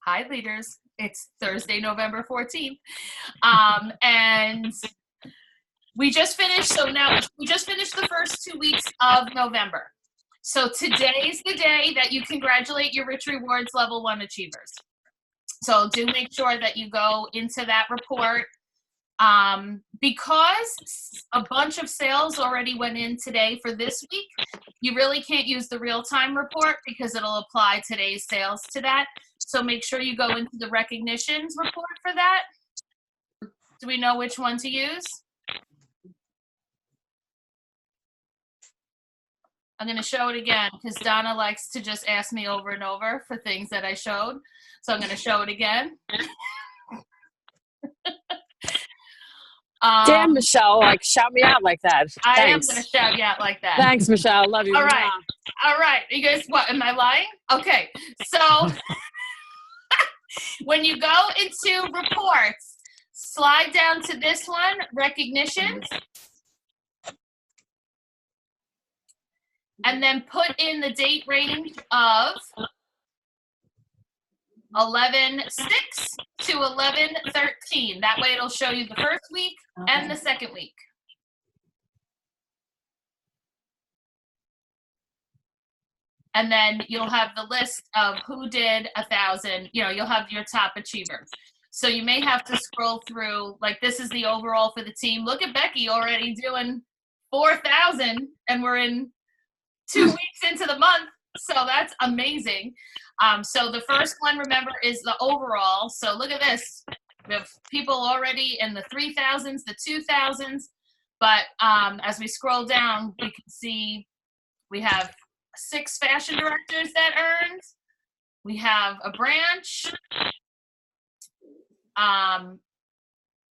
Hi, leaders. It's Thursday, November 14th. And we just finished, we just finished the first 2 weeks of November. So today's the day that you congratulate your Rich Rewards Level 1 achievers. So do make sure that you go into that report. Because a bunch of sales already went in today for this week, you really can't use the real-time report because it'll apply today's sales to that. So make sure you go into the recognitions report for that. Do we know which one to use? I'm going to show it again because Donna likes to just ask me over and over for things that I showed. So I'm going to show it again. Damn, Michelle, like shout me out like that. I am going to shout you out like that. Thanks, Michelle. Love you. All right. All right. You guys, what? Am I lying? Okay. So when you go into reports, slide down to this one, recognitions, and then put in the date range of 11/6 to 11/13. That way it'll show you the first week and the second week. And then you'll have the list of who did 1,000, you'll have your top achievers. So you may have to scroll through, like this is the overall for the team. Look at Becky already doing 4,000 and we're in 2 weeks into the month. So that's amazing. So the first one, remember, is the overall. So look at this. We have people already in the 3,000s, the 2,000s. But as we scroll down, we can see we have 6 fashion directors that earned. We have a branch.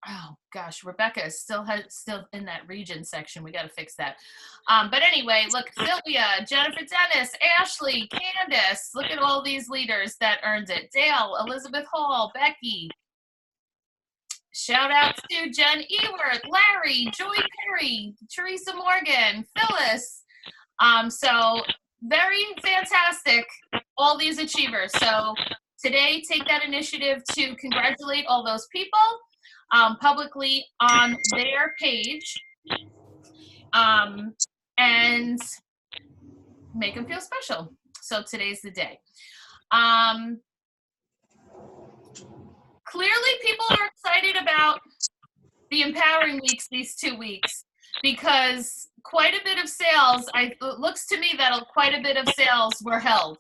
Oh gosh, Rebecca is still in that region section. We got to fix that. But anyway, look, Sylvia, Jennifer Dennis, Ashley, Candace. Look at all these leaders that earned it. Dale, Elizabeth Hall, Becky. Shout out to Jen Ewert, Larry, Joy Perry, Teresa Morgan, Phyllis. So very fantastic, all these achievers. So today, take that initiative to congratulate all those people publicly on their page and make them feel special. So today's the day. Clearly, people are excited about the Empowering Weeks these 2 weeks because quite a bit of sales, it looks to me that quite a bit of sales were held.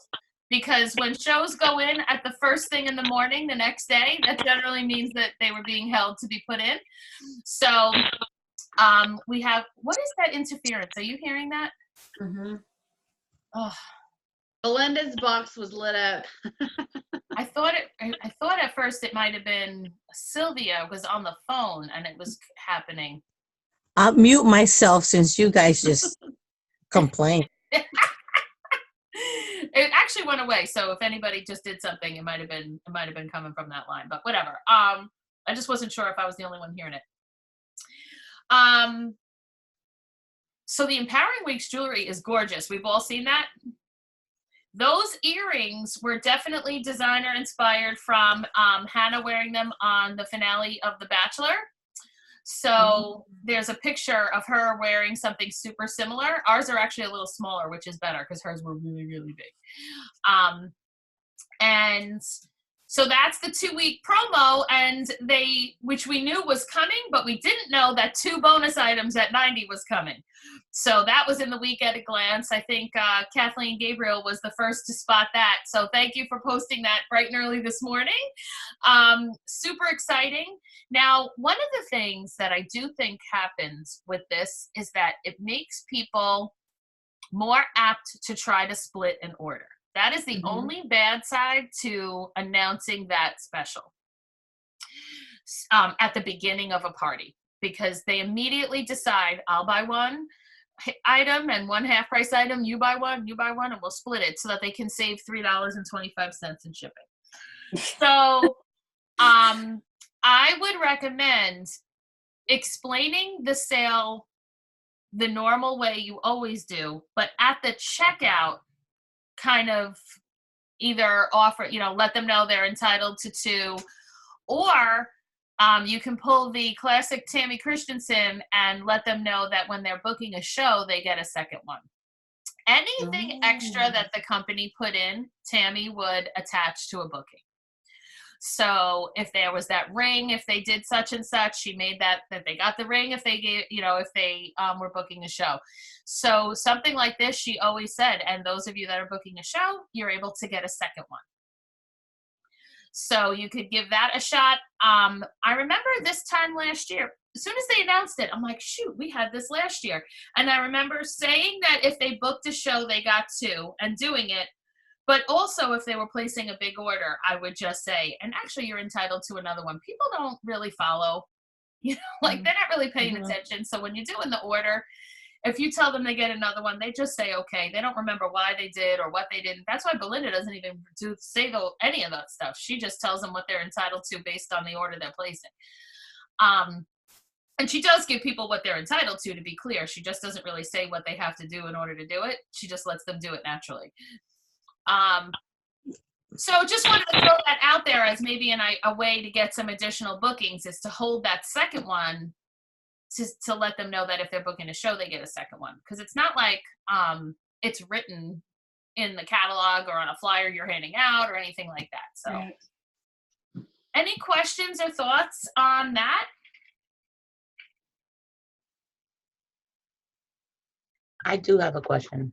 Because when shows go in at the first thing in the morning the next day, that generally means that they were being held to be put in. So we have, what is that interference? Are you hearing that? Mm-hmm. Oh. Belinda's box was lit up. I thought at first it might have been Sylvia was on the phone and it was happening. I'll mute myself since you guys just complain. It actually went away, so if anybody just did something, it might have been coming from that line, but whatever. I just wasn't sure if I was the only one hearing it. So the Empowering Weeks jewelry is gorgeous. We've all seen that. Those earrings were definitely designer inspired from Hannah wearing them on the finale of The Bachelor. So there's a picture of her wearing something super similar. Ours are actually a little smaller, which is better because hers were really, really big. And so that's the 2-week promo, and which we knew was coming, but we didn't know that 2 bonus items at 90 was coming. So that was in the week at a glance. I think Kathleen Gabriel was the first to spot that. So thank you for posting that bright and early this morning. Super exciting. Now, one of the things that I do think happens with this is that it makes people more apt to try to split an order. That is the only bad side to announcing that special at the beginning of a party, because they immediately decide, I'll buy one item and one half price item, you buy one, and we'll split it so that they can save $3.25 in shipping. So I would recommend explaining the sale the normal way you always do, but at the checkout, kind of either offer, let them know they're entitled to 2, or you can pull the classic Tammy Christensen and let them know that when they're booking a show, they get a second one. Anything extra that the company put in, Tammy would attach to a booking. So if there was that ring, if they did such and such, she made that they got the ring if they gave, if they were booking a show. So something like this, she always said, and those of you that are booking a show, you're able to get a second one. So you could give that a shot. I remember this time last year, as soon as they announced it, I'm like, shoot, we had this last year. And I remember saying that if they booked a show, they got 2 and doing it. But also if they were placing a big order, I would just say, and actually you're entitled to another one. People don't really follow, they're not really paying attention. So when you're doing the order, if you tell them they get another one, they just say, okay. They don't remember why they did or what they didn't. That's why Belinda doesn't even say any of that stuff. She just tells them what they're entitled to based on the order they're placing. And she does give people what they're entitled to be clear. She just doesn't really say what they have to do in order to do it. She just lets them do it naturally. So just wanted to throw that out there as maybe a way to get some additional bookings, is to hold that second one to let them know that if they're booking a show, they get a second one. Because it's not like it's written in the catalog or on a flyer you're handing out or anything like that. So Right. Any questions or thoughts on that? I do have a question.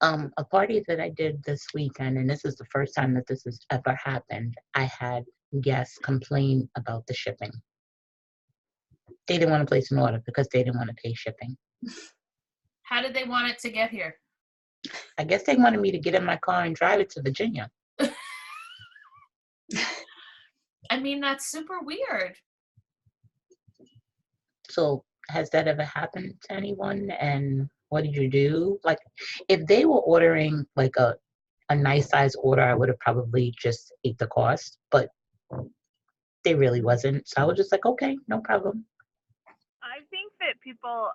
A party that I did this weekend, and this is the first time that this has ever happened, I had guests complain about the shipping. They didn't want to place an order because they didn't want to pay shipping. How did they want it to get here? I guess they wanted me to get in my car and drive it to Virginia. I mean, that's super weird. So has that ever happened to anyone? And what did you do? Like, if they were ordering like a nice size order, I would have probably just ate the cost, but they really wasn't. So I was just like, okay, no problem. I think that people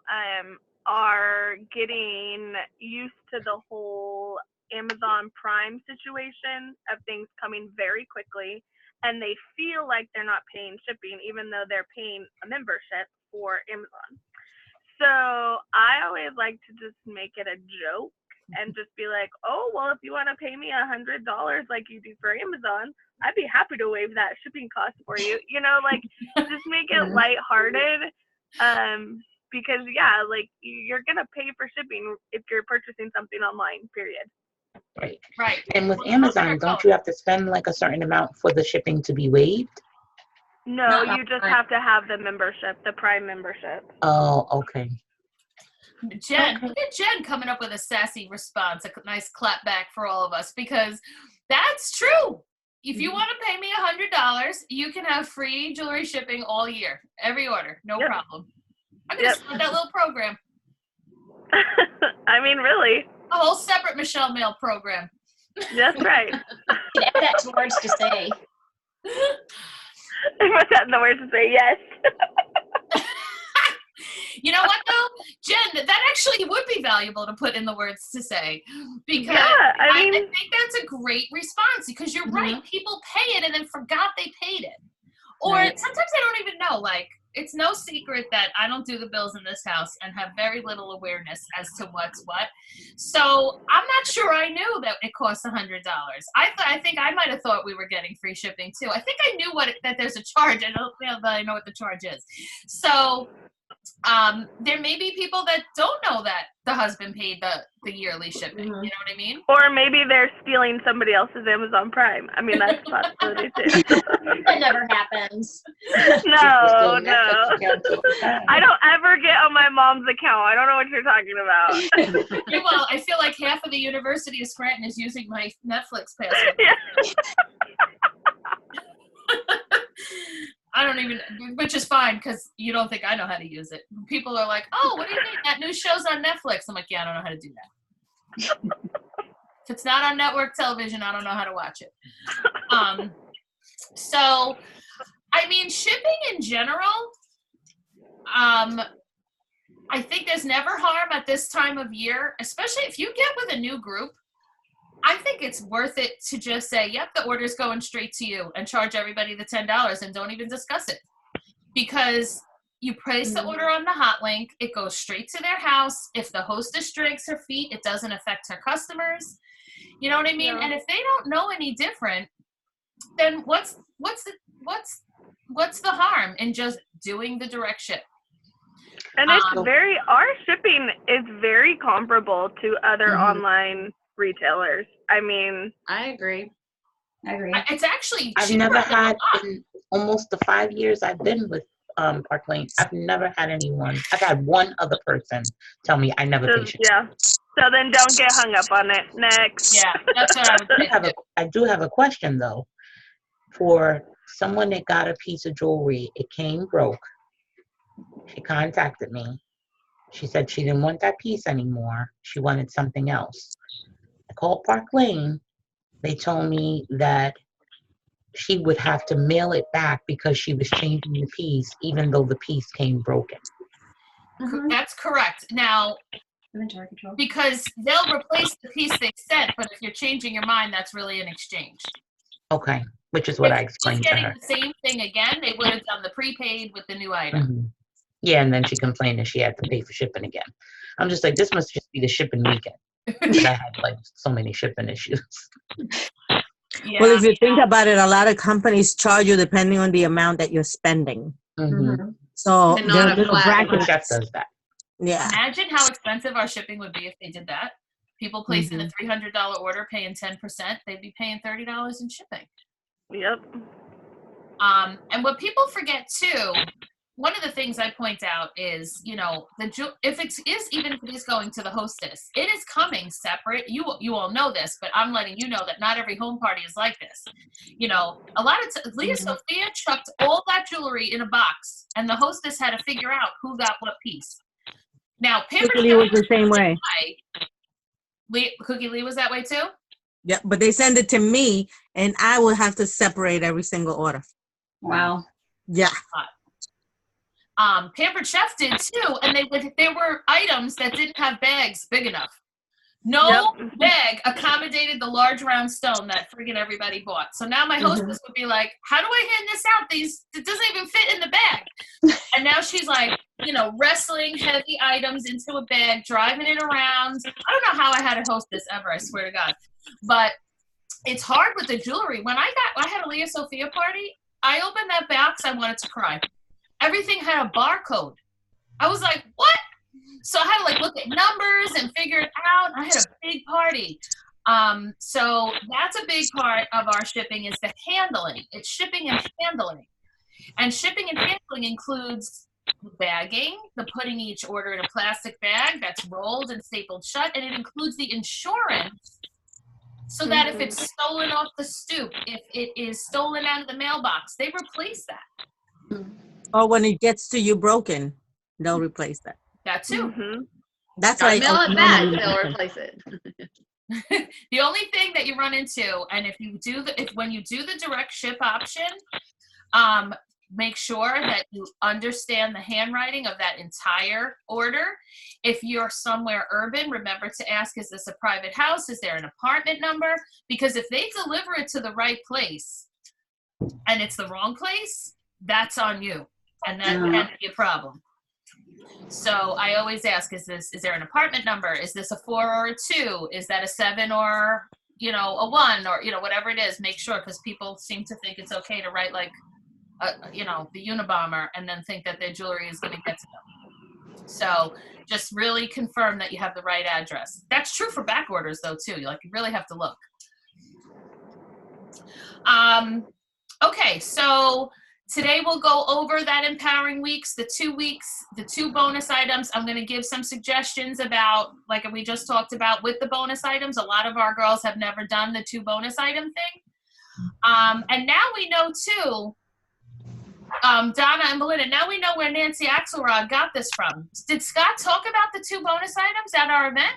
are getting used to the whole Amazon Prime situation of things coming very quickly, and they feel like they're not paying shipping even though they're paying a membership for Amazon. So I always like to just make it a joke and just be like, oh, well, if you want to pay me $100 like you do for Amazon, I'd be happy to waive that shipping cost for you. Like just make it lighthearted. Because yeah, like you're gonna pay for shipping if you're purchasing something online, period. Right. And with Amazon, don't you have to spend like a certain amount for the shipping to be waived? No, you just have to have the membership, the Prime membership. Oh, okay. Jen, look at Jen coming up with a sassy response, a nice clap back for all of us, because that's true. If you want to pay me $100, you can have free jewelry shipping all year, every order, no problem. I'm going to start that little program. I mean, really. A whole separate Michelle Mail program. That's right. You can add that to words to say. Put that in the words to say yes. You know what, though? Jen, that actually would be valuable to put in the words to say. Because I think that's a great response, because you're right. People pay it and then forgot they paid it. Or sometimes they don't even know. Like, it's no secret that I don't do the bills in this house and have very little awareness as to what's what. So I'm not sure I knew that it costs $100. I think I might have thought we were getting free shipping too. I think I knew that there's a charge. I don't know that I know what the charge is. So there may be people that don't know that the husband paid the yearly shipping. You know what I mean? Or maybe they're stealing somebody else's Amazon Prime. I mean, that's a possibility too. That never happens. No. I don't ever get on my mom's account. I don't know what you're talking about. Well, I feel like half of the University of Scranton is using my Netflix password. Yeah. I don't even, which is fine, because you don't think I know how to use it. People are like, oh, what do you mean? That new show's on Netflix. I'm like, yeah, I don't know how to do that. If it's not on network television, I don't know how to watch it. So, I mean, shipping in general, I think there's never harm at this time of year, especially if you get with a new group. I think it's worth it to just say, yep, the order's going straight to you, and charge everybody the $10 and don't even discuss it. Because you place the order on the hot link, it goes straight to their house. If the hostess drags her feet, it doesn't affect her customers. You know what I mean? Yeah. And if they don't know any different, then what's the harm in just doing the direct ship? And it's Um, our shipping is very comparable to other online retailers. I mean, I agree. I agree. It's actually I've cheaper never than had, a lot. in almost the 5 years I've been with Park Lane, I've never had anyone, I've had one other person tell me I never pay shipping. yeah. So then don't get hung up on it. Next. Yeah, that's what I would say. I do have a question though. For someone that got a piece of jewelry, it came broke. She contacted me. She said she didn't want that piece anymore. She wanted something else. I called Park Lane. They told me that she would have to mail it back because she was changing the piece, even though the piece came broken. That's correct. Now, Inventory control. because they'll replace the piece they sent, but if you're changing your mind, that's really an exchange. Okay, which is what I If she was explained to getting her. the same thing again, they would have done the prepaid with the new item. Mhm. Yeah, and then she complained that she had to pay for shipping again. I'm just like, this must just be the shipping weekend. But I had like so many shipping issues. Yeah. Well, if you think about it, a lot of companies charge you depending on the amount that you're spending. Mhm. So And not there are a little flat My brackets. chef does that. Yeah. Imagine how expensive our shipping would be if they did that. People placing a $300 order, paying 10%, they'd be paying $30 in shipping. Yep. And what people forget too, one of the things I point out is, you know, if it is even if it is going to the hostess, it is coming separate. You all know this, but I'm letting you know that not every home party is like this. You know, a lot of Leah Sophia chucked all that jewelry in a box, and the hostess had to figure out who got what piece. Now, Cookie Lee was the same way. Cookie Lee was that way too. Yeah, but they send it to me, and I will have to separate every single order. Wow. Yeah. Pampered Chef did too, and there were items that didn't have bags big enough. No bag accommodated the large round stone that friggin' everybody bought. So now my hostess would be like, how do I hand this out? It doesn't even fit in the bag. And now she's like, you know, wrestling heavy items into a bag, driving it around. I don't know how I had a hostess ever, I swear to God. But it's hard with the jewelry. When I had a Leah Sophia party, I opened that box, I wanted to cry. Everything had a barcode. I was like, what? So I had to like look at numbers and figure it out. I had a big party. So that's a big part of our shipping is the handling. It's shipping and handling. And shipping and handling includes bagging, the putting each order in a plastic bag that's rolled and stapled shut, and it includes the insurance so that if it's stolen off the stoop, if it is stolen out of the mailbox, they replace that. Or when it gets to you broken, they'll replace that. That too. That's Gotta why mail it back, they'll replace it. The only thing that you run into, and when you do the direct ship option, make sure that you understand the handwriting of that entire order. If you're somewhere urban, remember to ask, is this a private house? Is there an apartment number? Because if they deliver it to the right place and it's the wrong place, that's on you. And that can be a problem. So I always ask, is there an apartment number? Is this a 4 or a 2? Is that a 7 or, you know, a 1 or, you know, whatever it is, make sure, because people seem to think it's okay to write like, you know, the Unabomber and then think that their jewelry is going to get to them. So just really confirm that you have the right address. That's true for back orders though too. You really have to look. Okay, so today we'll go over that Empowering Weeks, the 2 weeks, the 2 bonus items. I'm going to give some suggestions about, like we just talked about with the bonus items. A lot of our girls have never done the 2 bonus item thing. And now we know too, Donna and Belinda, now we know where Nancy Axelrod got this from. Did Scott talk about the 2 bonus items at our event?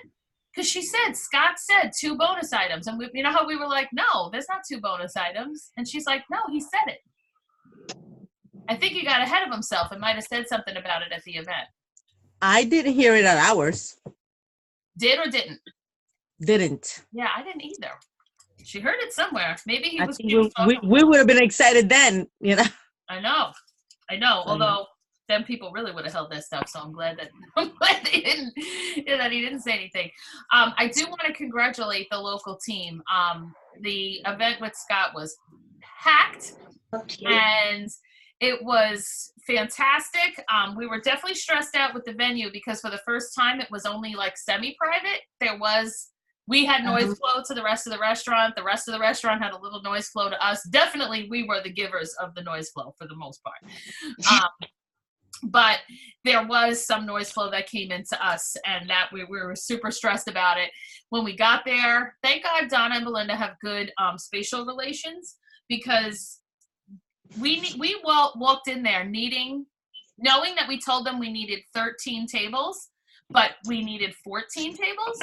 Because Scott said 2 bonus items. And you know how we were like, no, there's not 2 bonus items. And she's like, no, he said it. I think he got ahead of himself and might have said something about it at the event. I didn't hear it at ours. Did or didn't? didn't. Yeah, I didn't either. She heard it somewhere. Maybe he I was. think He was we talking- would have been excited then, you know. I know. Although then people really would have held their stuff. So I'm glad that they didn't. That he didn't say anything. I do want to congratulate the local team. The event with Scott was packed, and it was fantastic. We were definitely stressed out with the venue because for the first time it was only like semi-private. We had noise flow to the rest of the restaurant. The rest of the restaurant had a little noise flow to us. Definitely we were the givers of the noise flow for the most part. But there was some noise flow that came into us, and that we were super stressed about it. When we got there, thank God Donna and Belinda have good spatial relations, because we walked in there knowing that we told them we needed 13 tables, but we needed 14 tables.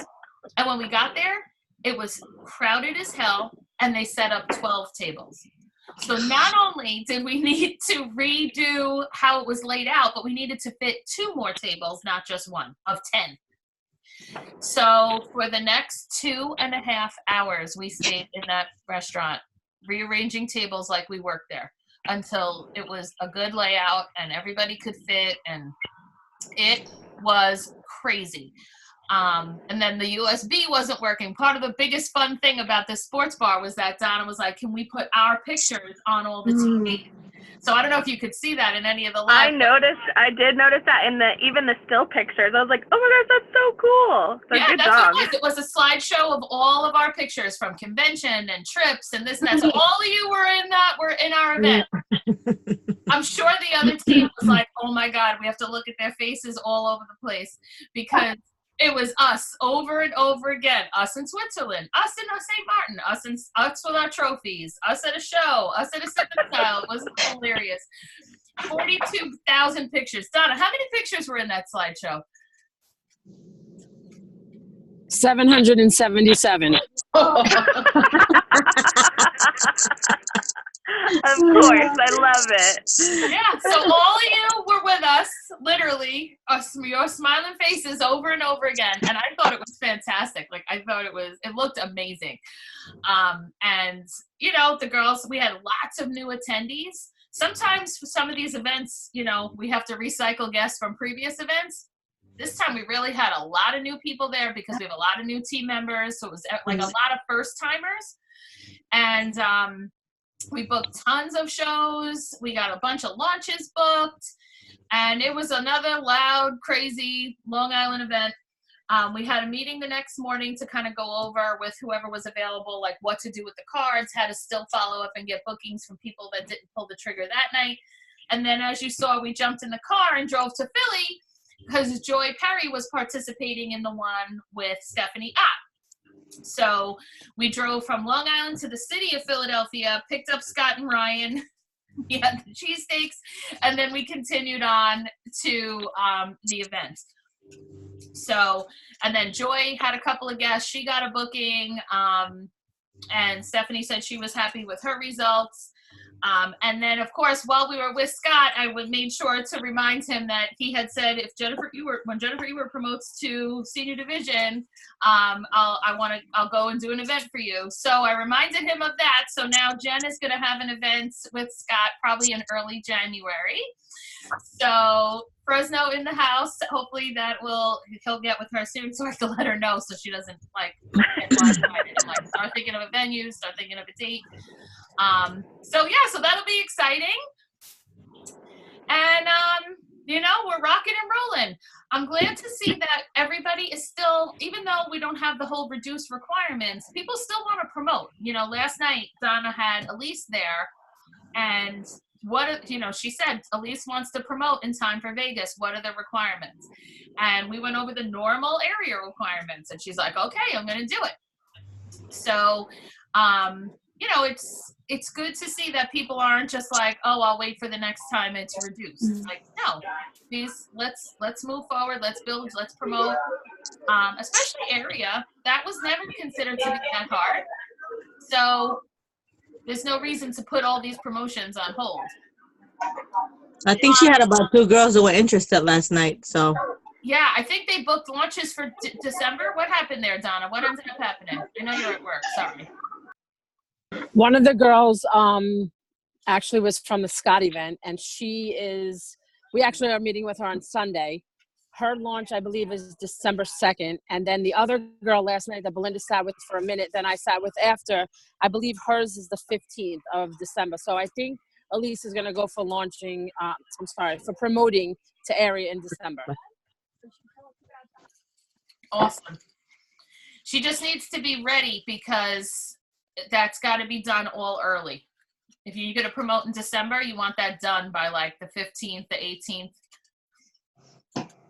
And when we got there, it was crowded as hell, and they set up 12 tables. So not only did we need to redo how it was laid out, but we needed to fit 2 more tables, not just one, of 10. So for the next 2.5 hours, we stayed in that restaurant, rearranging tables like we worked there, until it was a good layout and everybody could fit, and it was crazy. And then the USB wasn't working. Part of the biggest fun thing about this sports bar was that Donna was like, can we put our pictures on all the TVs? So I don't know if you could see that in any of the live. I did notice that in even the still pictures. I was like, oh my gosh, that's so cool. So yeah, good that's job. what it was. It was a slideshow of all of our pictures from convention and trips and this and that. So all of you were in our event. I'm sure the other team was like, oh my God, we have to look at their faces all over the place, because it was us over and over again. Us in Switzerland, us in St. Martin, us with our trophies, us at a show, us at a second style. It was hilarious. 42,000 pictures. Donna, how many pictures were in that slideshow? 777. Of course, I love it. Yeah, so all of you were with us, literally, your smiling faces over and over again, and I thought it was fantastic. Like, I thought it looked amazing. And, you know, the girls, we had lots of new attendees. Sometimes for some of these events, you know, we have to recycle guests from previous events. This time we really had a lot of new people there because we have a lot of new team members, so it was like a lot of first-timers. And we booked tons of shows. We got a bunch of launches booked. And it was another loud, crazy Long Island event. We had a meeting the next morning to kind of go over with whoever was available, like what to do with the cards, how to still follow up and get bookings from people that didn't pull the trigger that night. And then, as you saw, we jumped in the car and drove to Philly because Joy Perry was participating in the one with Stephanie Ott. So we drove from Long Island to the city of Philadelphia, picked up Scott and Ryan. We had the cheesesteaks, and then we continued on to the event. So, and then Joy had a couple of guests. She got a booking, and Stephanie said she was happy with her results. And then, of course, while we were with Scott, I made sure to remind him that he had said if when Jennifer Ewert promotes to senior division, I'll go and do an event for you. So I reminded him of that. So now Jen is going to have an event with Scott probably in early January. So Fresno in the house. Hopefully he'll get with her soon so I can let her know so she doesn't get blindsided and start thinking of a venue, start thinking of a date. So that'll be exciting. And, we're rocking and rolling. I'm glad to see that everybody is still, even though we don't have the whole reduced requirements, people still want to promote. Last night, Donna had Elise there, and she said, Elise wants to promote in time for Vegas. What are the requirements? And we went over the normal area requirements, and she's like, okay, I'm going to do it. So, it's good to see that people aren't just like, oh, I'll wait for the next time it's reduced. It's like, no, please, let's move forward. Let's build, let's promote, especially area. That was never considered to be that hard. So there's no reason to put all these promotions on hold. I think she had about 2 girls who were interested last night. So Yeah, I think they booked launches for December. What happened there, Donna? What ended up happening? I know you're at work. Sorry. One of the girls actually was from the Scott event, and we actually are meeting with her on Sunday. Her launch, I believe, is December 2nd. And then the other girl last night that Belinda sat with for a minute, then I sat with after, I believe hers is the 15th of December. So I think Elise is going to go for launching, for promoting to area in December. Awesome. She just needs to be ready because that's got to be done all early. If you're going to promote in December, you want that done by like the 15th, the 18th.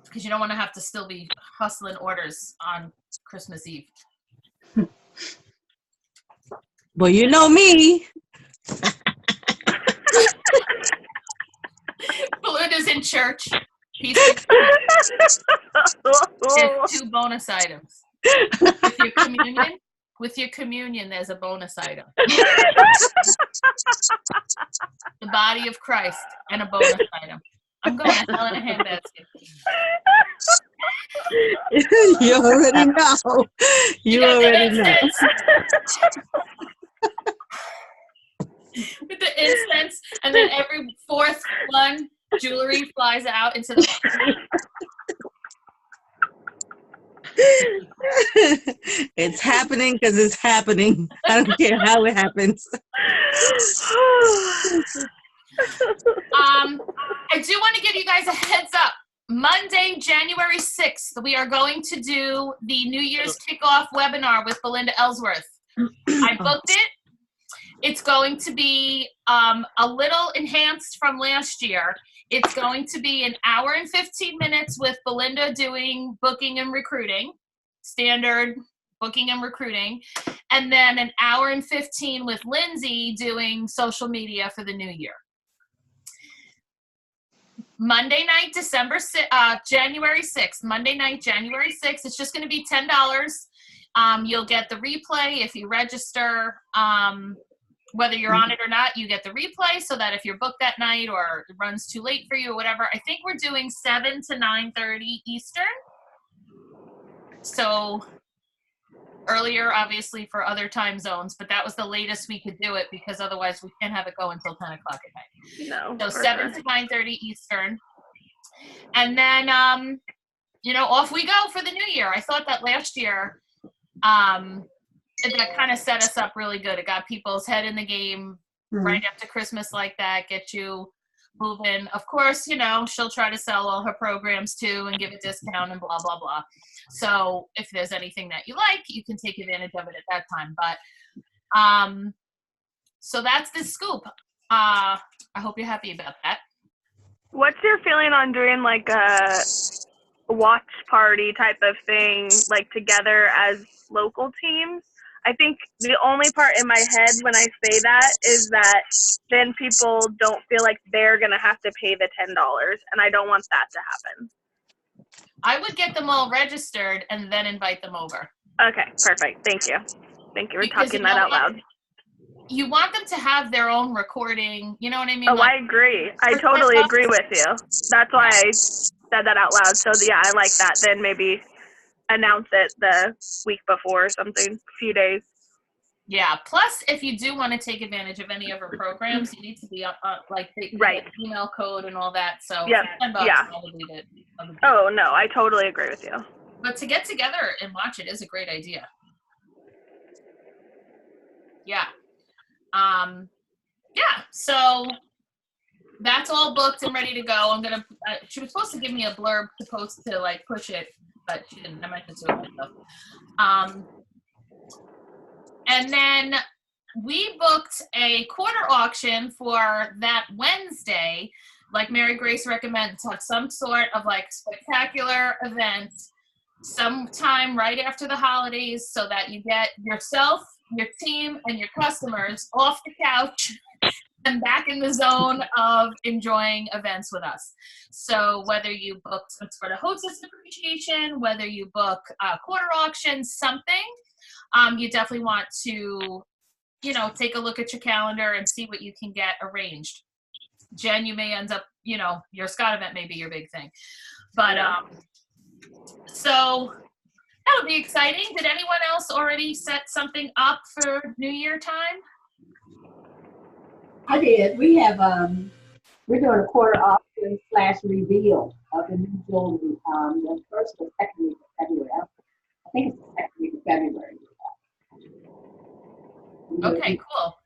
Because you don't want to have to still be hustling orders on Christmas Eve. Well, you know me. Belinda's in church. There's 2 bonus items. With your communion, there's a bonus item. The body of Christ and a bonus item. I'm going to hell in a handbasket. You already know. You already know. With the incense, and then every 4th one, jewelry flies out into the. It's happening because it's happening. I don't care how it happens. I do want to give you guys a heads up. Monday, January 6th, we are going to do the New Year's kickoff webinar with Belinda Ellsworth. I booked it. It's going to be a little enhanced from last year. It's going to be an hour and 15 minutes with Belinda doing booking and recruiting, standard booking and recruiting, and then an hour and 15 with Lindsay doing social media for the new year. Monday night, January 6th. Monday night, January 6th. It's just going to be $10. You'll get the replay if you register. Whether you're on it or not, you get the replay so that if you're booked that night or it runs too late for you or whatever. I think we're doing 7 to 9:30 Eastern. So earlier, obviously, for other time zones, but that was the latest we could do it because otherwise we can't have it go until 10 o'clock at night. No. So 7 to 9:30 Eastern. And then, off we go for the new year. I thought that last year, that kind of set us up really good. It got people's head in the game right up to Christmas like that, get you moving. Of course, she'll try to sell all her programs too and give a discount and blah, blah, blah. So if there's anything that you like, you can take advantage of it at that time. But so that's the scoop. I hope you're happy about that. What's your feeling on doing like a watch party type of thing, like together as local teams? I think the only part in my head when I say that is that then people don't feel like they're going to have to pay the $10, and I don't want that to happen. I would get them all registered and then invite them over. Okay, perfect. Thank you. Thank you for Because talking that out loud. You want them to have their own recording. You know what I mean? Oh, I agree. I totally agree with you. That's why I said that out loud. So, yeah, I like that. Then maybe announce it the week before or something, a few days. Yeah. Plus, if you do want to take advantage of any of our programs, you need to be Right. email code and all that. So Yep. $10 Yeah. probably the Oh, no, I totally agree with you. But to get together and watch it is a great idea. Yeah. Yeah. So that's all booked and ready to go. I'm gonna. She was supposed to give me a blurb to post to like push it, but she didn't. I might just do it myself. And then we booked a quarter auction for that Wednesday, like Mary Grace recommends, have some sort of like spectacular event sometime right after the holidays so that you get yourself, your team, and your customers off the couch and back in the zone of enjoying events with us. So whether you book some sort of hostess appreciation, whether you book a quarter auction, something, you definitely want to, take a look at your calendar and see what you can get arranged. Jen, you may end up, your Scott event may be your big thing. But So that'll be exciting. Did anyone else already set something up for New Year time? I did. We have, we're doing a quarter auction / reveal of the new jewelry, the first or second week of February. I think it's the second week of February. Okay, cool.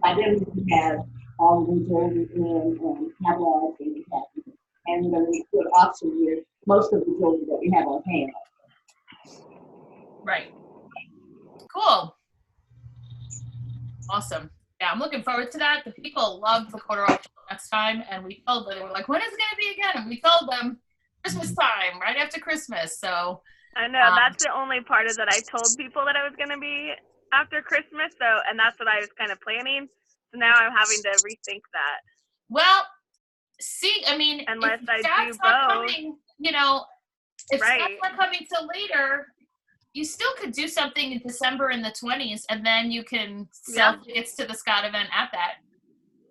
By then we have all the new jewelry in catalogs and we have, and we're going to do an auction with most of the jewelry that we have on hand. Right. Cool. Awesome. Yeah, I'm looking forward to that. The people loved the quarter auction last time, and we told them, they were like, when is it going to be again? And we told them Christmas time, right after Christmas. So I know that's the only part is that I told people that I was going to be after Christmas. So, and that's what I was kind of planning. So now I'm having to rethink that. well, see, I mean, Unless if I Scott's do not both. coming, you know, if Right. Scott's not coming till later, you still could do something in December in the 20s, and then you can sell tickets to the Scott event at that.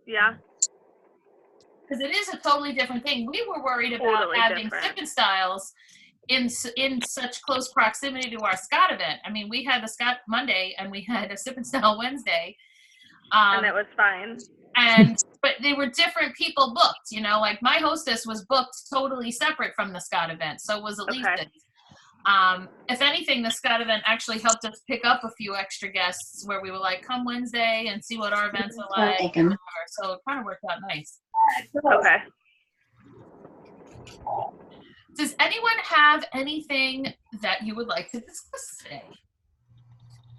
Yeah. Because it is a totally different thing. We were worried about Totally having different. Sip and Styles in such close proximity to our Scott event. I mean, we had the Scott Monday and we had a Sip and Style Wednesday. And it was fine. But they were different people booked, you know, like my hostess was booked totally separate from the Scott event. So was Elisa. Okay. If anything, the Scott event actually helped us pick up a few extra guests where we were like, come Wednesday and see what our events are like. So it kind of worked out nice. Okay. Does anyone have anything that you would like to discuss today?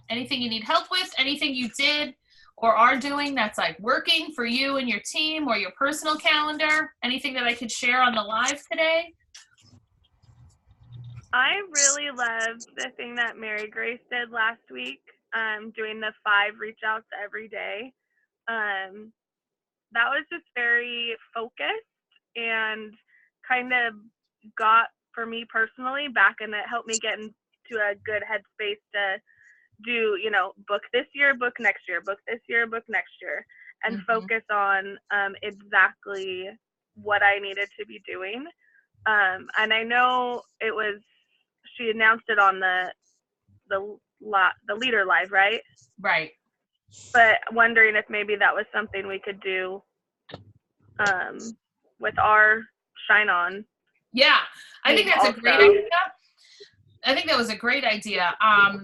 Anything you need help with? Anything you did or are doing that's like working for you and your team or your personal calendar? Anything that I could share on the live today? I really loved the thing that Mary Grace did last week, doing the 5 reach outs every day. That was just very focused and kind of got, for me personally, back, and it helped me get into a good headspace to do, you know, book this year, book next year, book this year, book next year, and focus on exactly what I needed to be doing. And I know it was, she announced it on the leader live, right? Right. But wondering if maybe that was something we could do with our Shine On. Yeah, I think that's a great idea. I think that was a great idea. I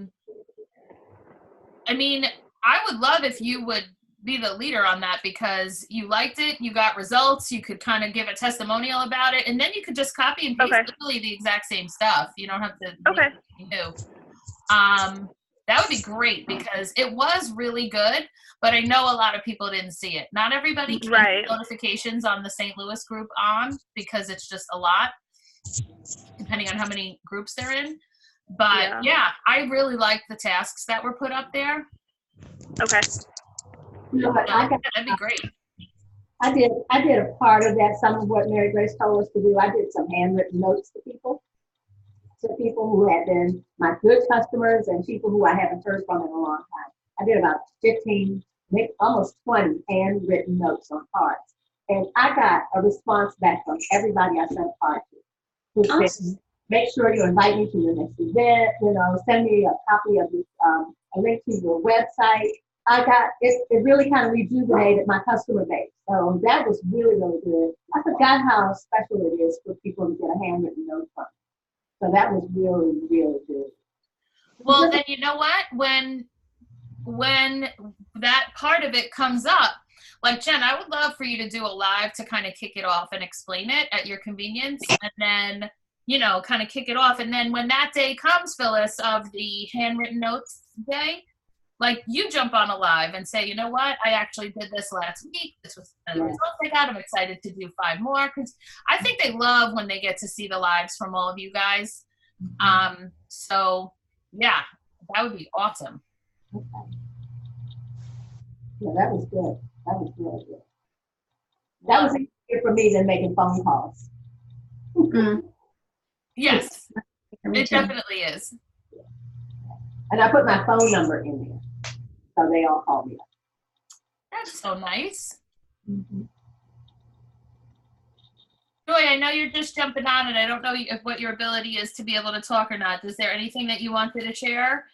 mean, I would love if you would be the leader on that because you liked it, you got results, you could kind of give a testimonial about it, and then you could just copy and paste literally the exact same stuff. You don't have to do anything new. That would be great because it was really good, but I know a lot of people didn't see it. Not everybody can put notifications on the St. Louis group on because it's just a lot, depending on how many groups they're in. But yeah, I really like the tasks that were put up there. Okay. You know what, that'd be great. I did a part of that, some of what Mary Grace told us to do. I did some handwritten notes to people who had been my good customers and people who I haven't heard from in a long time. I did about 15, maybe almost 20 handwritten notes on cards. And I got a response back from everybody I sent a card to. Who said, make sure you invite me to your next event, you know, send me a copy of this, a link to your website. I got, it really kind of rejuvenated my customer base. So that was really, really good. I forgot how special it is for people to get a handwritten note from. So that was really, really good. Well, then you know what? When that part of it comes up, like Jen, I would love for you to do a live to kind of kick it off and explain it at your convenience, and then, you know, kind of kick it off. And then when that day comes, Phyllis, of the handwritten notes day, like you jump on a live and say, you know what, I actually did this last week. This was the results I got. I'm excited to do 5 more because I think they love when they get to see the lives from all of you guys. So yeah, that would be awesome. Okay. Yeah, that was good. That was really good. That was easier for me than making phone calls. Yes, it definitely is. And I put my phone number in there, so they all call me up. That's so nice. Joy, I know you're just jumping on, and I don't know if what your ability is to be able to talk or not. Is there anything that you wanted to share?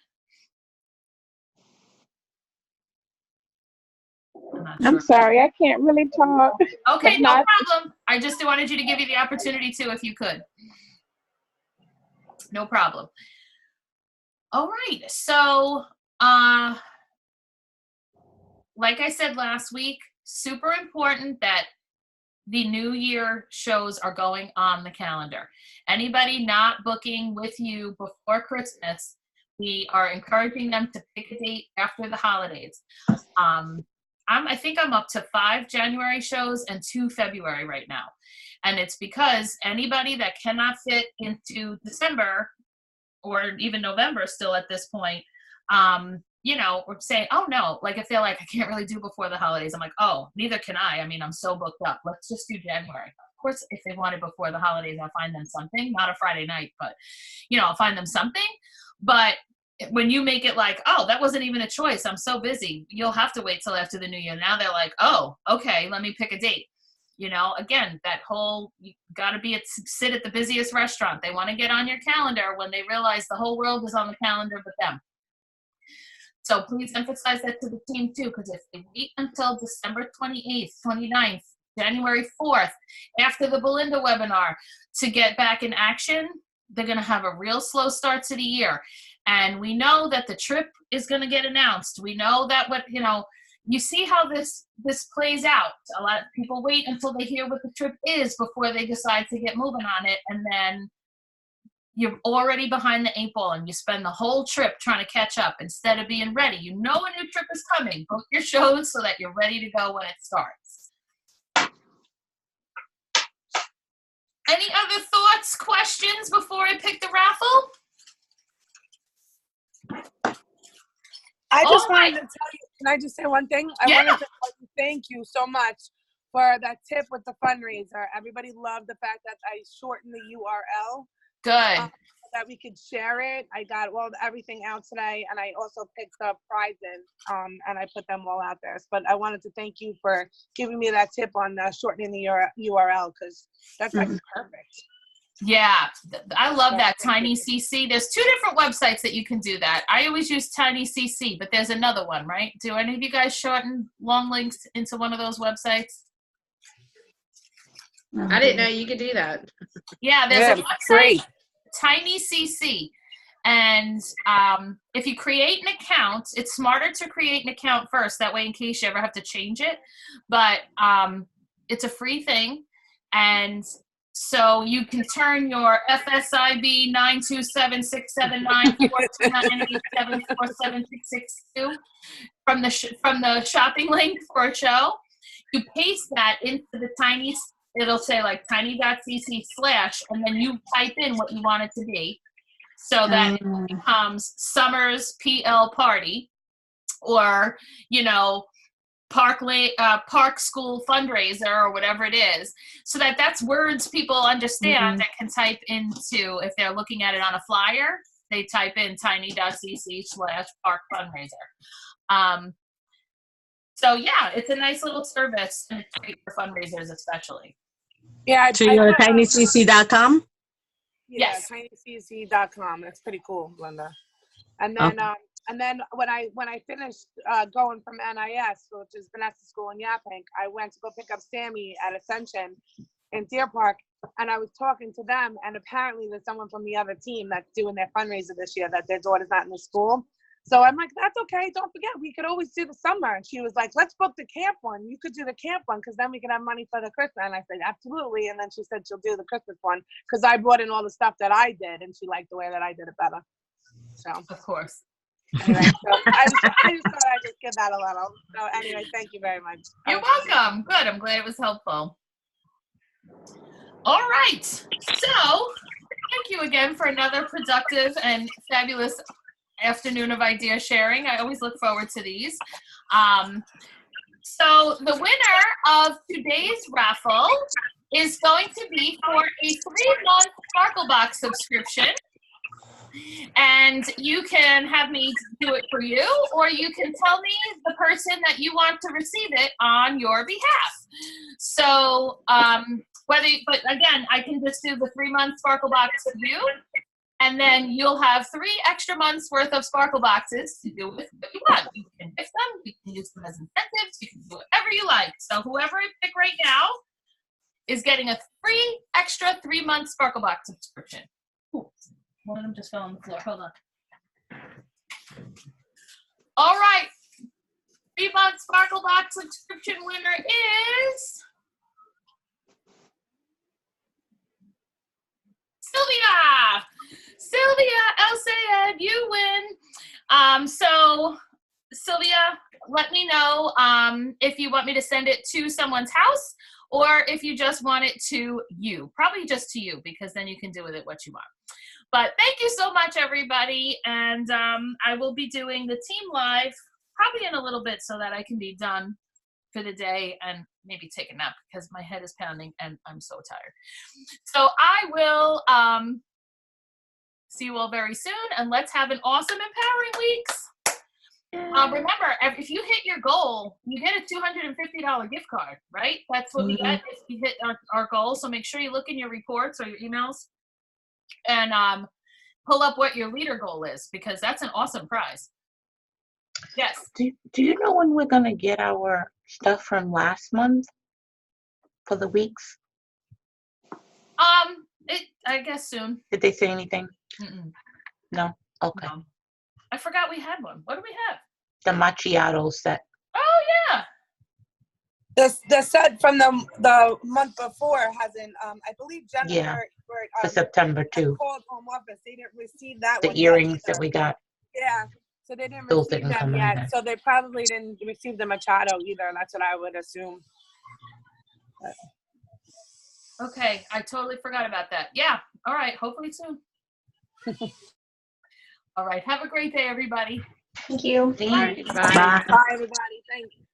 not I'm sure. sorry, I can't really talk. Okay, But no not- problem. I just wanted you to give you the opportunity to, if you could. No problem. All right. So, like I said last week, super important that the New Year shows are going on the calendar. Anybody not booking with you before Christmas, we are encouraging them to pick a date after the holidays. I think I'm up to 5 January shows and 2 February right now. And it's because anybody that cannot fit into December or even November still at this point, you know, or saying, oh no, like if they're like, I can't really do before the holidays. I'm like, oh, neither can I. I mean, I'm so booked up. Let's just do January. Of course, if they want it before the holidays, I'll find them something, not a Friday night, but you know, I'll find them something. But when you make it like, oh, that wasn't even a choice, I'm so busy, you'll have to wait till after the new year. Now they're like, oh, okay, let me pick a date. You know, again, that whole, you got to sit at the busiest restaurant. They want to get on your calendar when they realize the whole world is on the calendar but them. So please emphasize that to the team too, because if they wait until December 28th, 29th, January 4th, after the Belinda webinar to get back in action, they're going to have a real slow start to the year. And we know that the trip is going to get announced. We know that you see how this plays out. A lot of people wait until they hear what the trip is before they decide to get moving on it. And then you're already behind the 8 ball and you spend the whole trip trying to catch up instead of being ready. You know a new trip is coming. Book your shows so that you're ready to go when it starts. Any other thoughts, questions before I pick the raffle? I just Oh, wanted to tell you, can I just say one thing? I Yeah. wanted to thank you so much for that tip with the fundraiser. Everybody loved the fact that I shortened the URL. Good. So that we could share it. I got everything out today, and I also picked up prizes, and I put them all out there. But I wanted to thank you for giving me that tip on shortening the URL, because that's like perfect. Yeah, I love that, Tiny CC. There's 2 different websites that you can do that. I always use Tiny CC, but there's another one, right? Do any of you guys shorten long links into one of those websites? I didn't know you could do that. Yeah, there's a website, great. Tiny CC. And if you create an account, it's smarter to create an account first. That way, in case you ever have to change it. But it's a free thing. And so you can turn your FSIB 927-679-429-8747-662 from the shopping link for a show. You paste that into the Tiny. It'll say like tiny.cc/ and then you type in what you want it to be, so that it becomes Summer's PL Party, or Park School Fundraiser, or whatever it is, so that's words people understand that can type into, if they're looking at it on a flyer, they type in tiny.cc/ Park Fundraiser. So yeah, it's a nice little service, and it's great for fundraisers especially. Yeah. To your tinycc.com? Yes. tinycc.com. That's pretty cool, Linda. And then and then when I finished going from NIS, which is Vanessa School in Yaphank, I went to go pick up Sammy at Ascension in Deer Park, and I was talking to them, and apparently there's someone from the other team that's doing their fundraiser this year that their daughter's not in the school. So I'm like, that's okay. Don't forget, we could always do the summer. And she was like, let's book the camp one. You could do the camp one, because then we can have money for the Christmas. And I said, absolutely. And then she said she'll do the Christmas one, because I brought in all the stuff that I did, and she liked the way that I did it better. So Of course. anyway, so I just thought I'd just give that a little. So anyway, thank you very much. You're welcome. Good. I'm glad it was helpful. All right. So thank you again for another productive and fabulous afternoon of idea sharing. I always look forward to these. So the winner of today's raffle is going to be for a 3-month Sparklebox subscription. And you can have me do it for you, or you can tell me the person that you want to receive it on your behalf. So But again, I can just do the 3-month Sparkle Box for you, and then you'll have 3 extra months worth of Sparkle Boxes to do with what you want. You can gift them, you can use them as incentives, you can do whatever you like. So whoever I pick right now is getting a free extra 3-month Sparkle Box subscription. Ooh, one of them just fell on the floor. Hold on. All right. 3-month Sparkle Box subscription winner is Sylvia. Sylvia El-Sayed, you win. So Sylvia, let me know if you want me to send it to someone's house or if you just want it to you. Probably just to you, because then you can do with it what you want. But thank you so much, everybody. And I will be doing the team live probably in a little bit so that I can be done for the day and maybe take a nap because my head is pounding and I'm so tired. So I will see you all very soon, and let's have an awesome Empowering Weeks. Remember, if you hit your goal, you get a $250 gift card, right? That's what we get if you hit our goal. So make sure you look in your reports or your emails and pull up what your leader goal is, because that's an awesome prize. Yes. Do you know when we're going to get our stuff from last month for the weeks? I guess soon. Did they say anything? Mm-mm. No? Okay. No. I forgot we had one. What do we have? The macchiato set. Oh, yeah. The set from the month before hasn't. I believe Jennifer. Yeah. For September too. Called home office. They didn't receive that. The one earrings yet that we got. Yeah. So they didn't Those receive didn't come them in yet. either. So they probably didn't receive the Machado either. That's what I would assume. Okay. I totally forgot about that. Yeah. All right. Hopefully soon. All right. Have a great day, everybody. Thank you. Thanks. Bye. Bye. Bye, everybody. Thank you.